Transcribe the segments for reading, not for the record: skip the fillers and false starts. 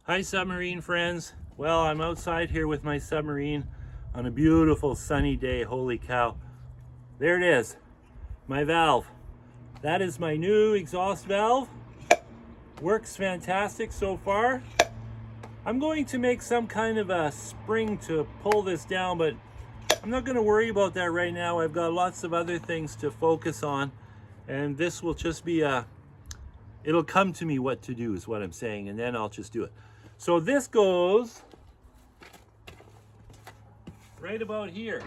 Hi Submarine friends. Well, I'm outside here with my Submarine on a beautiful sunny day. Holy cow. There it is, my valve. That is my new exhaust valve. Works fantastic so far. I'm going to make some kind of a spring to pull this down, but I'm not going to worry about that right now. I've got lots of other things to focus on, and this will just be it'll come to me what to do is what I'm saying, and then I'll just do it. So this goes right about here.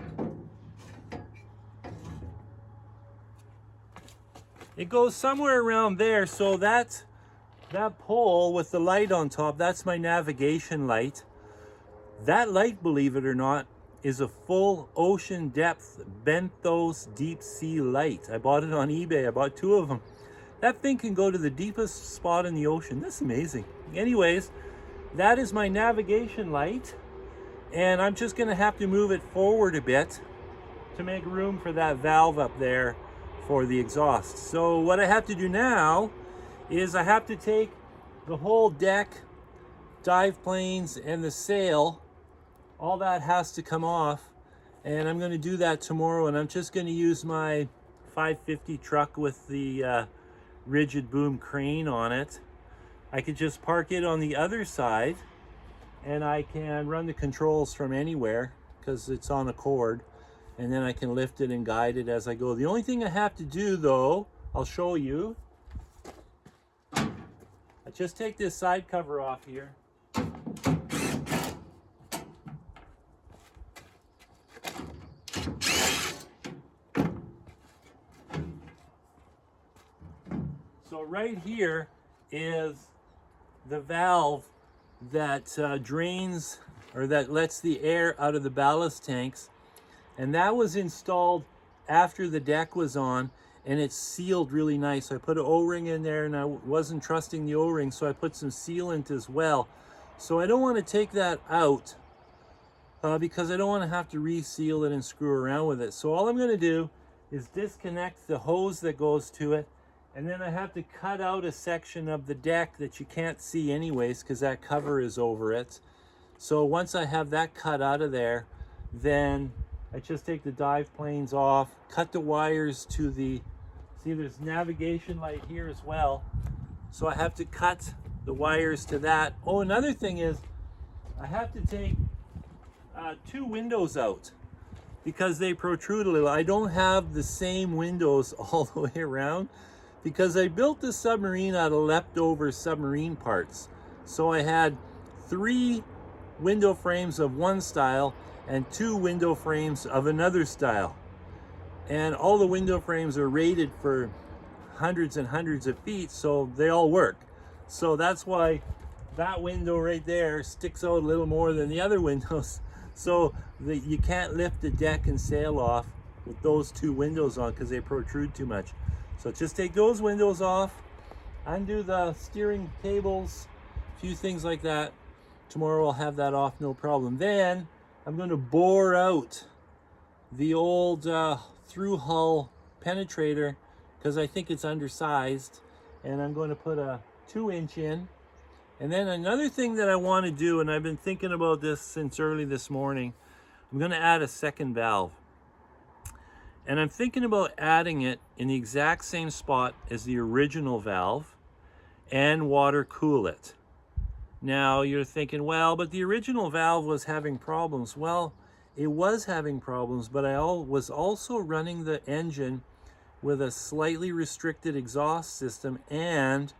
It goes somewhere around there, so that pole with the light on top, that's my navigation light. That light, believe it or not, is a full ocean depth benthos deep sea light. I bought it on eBay. I bought 2 of them. That thing can go to the deepest spot in the ocean. That's amazing. Anyways, that is my navigation light, and I'm just going to have to move it forward a bit to make room for that valve up there for the exhaust. So what I have to do now is I have to take the whole deck, dive planes, and the sail. All that has to come off, and I'm going to do that tomorrow, and I'm just going to use my 550 truck with the rigid boom crane on it. I could just park it on the other side, and I can run the controls from anywhere because it's on a cord, and then I can lift it and guide it as I go. The only thing I have to do, though, I'll show you. I just take this side cover off here. So right here is the valve that drains, or that lets the air out of the ballast tanks, and that was installed after the deck was on, and it's sealed really nice. I put an O-ring in there, and I wasn't trusting the O-ring, so I put some sealant as well. So I don't want to take that out because I don't want to have to reseal it and screw around with it. So all I'm going to do is disconnect the hose that goes to it, and then I have to cut out a section of the deck that you can't see anyways because that cover is over it. So once I have that cut out of there, then I just take the dive planes off, cut the wires to the, see there's navigation light here as well. So I have to cut the wires to that. Oh, another thing is I have to take 2 windows out because they protrude a little. I don't have the same windows all the way around, because I built the Submarine out of leftover Submarine parts. So I had 3 window frames of one style and 2 window frames of another style. And all the window frames are rated for hundreds and hundreds of feet, so they all work. So that's why that window right there sticks out a little more than the other windows. So you can't lift the deck and sail off with those 2 windows on because they protrude too much. So just take those windows off, undo the steering cables, a few things like that. Tomorrow I'll have that off, no problem. Then I'm going to bore out the old through hull penetrator because I think it's undersized, and I'm going to put a 2-inch in. And then another thing that I want to do, and I've been thinking about this since early this morning, I'm going to add a second valve. And I'm thinking about adding it in the exact same spot as the original valve and water cool it. Now you're thinking, well, but the original valve was having problems. Well, it was having problems, but I was also running the engine with a slightly restricted exhaust system and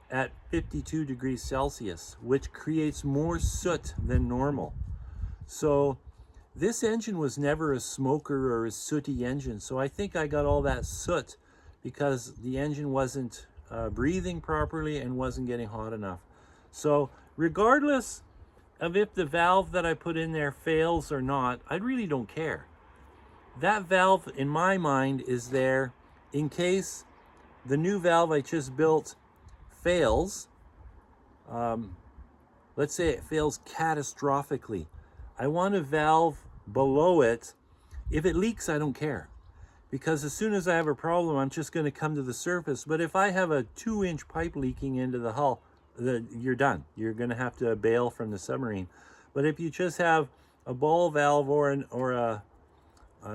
at 52 degrees Celsius, which creates more soot than normal. So this engine was never a smoker or a sooty engine. So I think I got all that soot because the engine wasn't breathing properly and wasn't getting hot enough. So regardless of if the valve that I put in there fails or not, I really don't care. That valve, in my mind, is there in case the new valve I just built fails. Let's say it fails catastrophically. I want a valve below it. If it leaks, I don't care, because as soon as I have a problem, I'm just going to come to the surface. But if I have a 2-inch pipe leaking into the hull, you're done. You're going to have to bail from the submarine. But if you just have a ball valve or a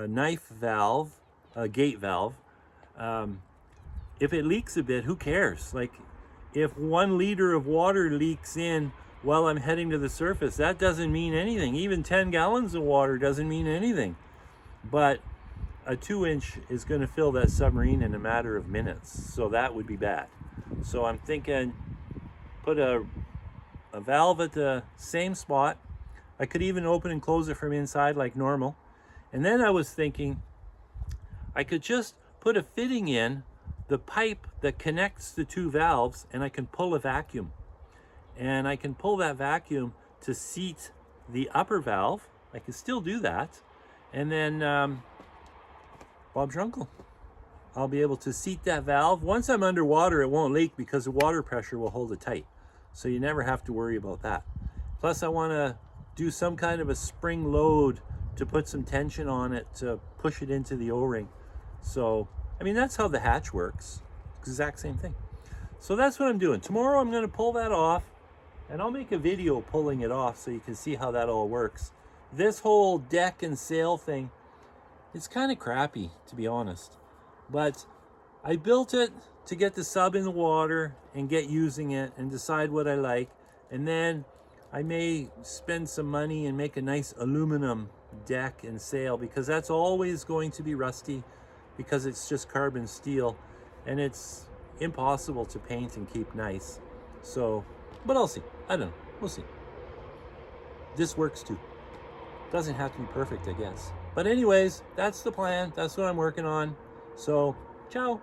knife valve, a gate valve, if it leaks a bit, who cares? Like, if 1 liter of water leaks in while I'm heading to the surface, that doesn't mean anything. Even 10 gallons of water doesn't mean anything. But a 2-inch is going to fill that submarine in a matter of minutes, so that would be bad. So I'm thinking, put a valve at the same spot. I could even open and close it from inside like normal. And then I was thinking I could just put a fitting in the pipe that connects the 2 valves, and I can pull a vacuum. And I can pull that vacuum to seat the upper valve. I can still do that. And then Bob's your uncle. I'll be able to seat that valve. Once I'm underwater, it won't leak because the water pressure will hold it tight. So you never have to worry about that. Plus, I want to do some kind of a spring load to put some tension on it to push it into the O-ring. So, I mean, that's how the hatch works. Exact same thing. So that's what I'm doing. Tomorrow I'm going to pull that off, and I'll make a video pulling it off so you can see how that all works. This whole deck and sail thing, it's kind of crappy, to be honest. But I built it to get the sub in the water and get using it and decide what I like. And then I may spend some money and make a nice aluminum deck and sail, because that's always going to be rusty because it's just carbon steel and it's impossible to paint and keep nice. So, but I'll see. I don't know. We'll see. This works too. Doesn't have to be perfect, I guess. But anyways, that's the plan. That's what I'm working on. So, ciao.